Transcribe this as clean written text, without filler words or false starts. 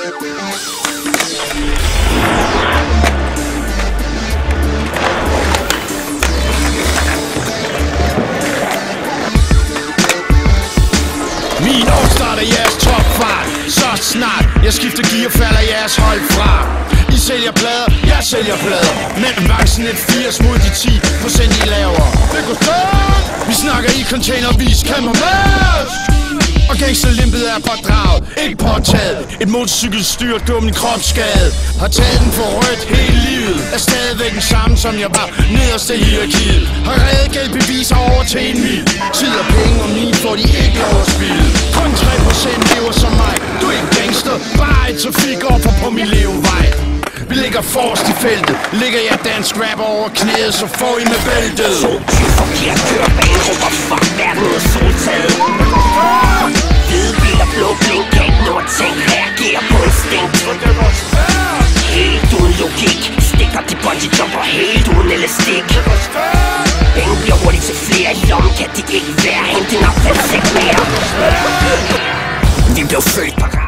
Min opstart er jeres topfart. Så snart jeg skifter gear, falder jeres hold fra. I sælger plader, jeg sælger plader. Men avancen et 80 mod de 10% I laver. Det går stort. Vi snakker i containervis, kan man møs. Og gangsterlimpet er pådraget, ikke påtaget. Et motorcykelstyr, dum min kropsskade. Har taget den for rødt hele livet. Er stadigvæk den samme som jeg var nederste hierarkiet. Har reddet gældbeviser over til en mil. Tid og penge og min får de ikke lov at spille. Kun 3% lever som mig. Du er ikke gangster, bare et trafikoffer på min levevej. Vi ligger forrest i feltet. Ligger jeg dansk rapper over knæet, så får I med bæltet. Så forkert kører bag, råber fuck verden og soltaget. Hvide biler, blå blink, kan ikke nå at tænke, reagerer på instinkt. Helt uden logik, stikker de bungee jumper helt uden elastik. Penge bliver hurtigt til flere, i lommen kan de ikke være. Hent din opfattelse ikke mere. Vi blev født på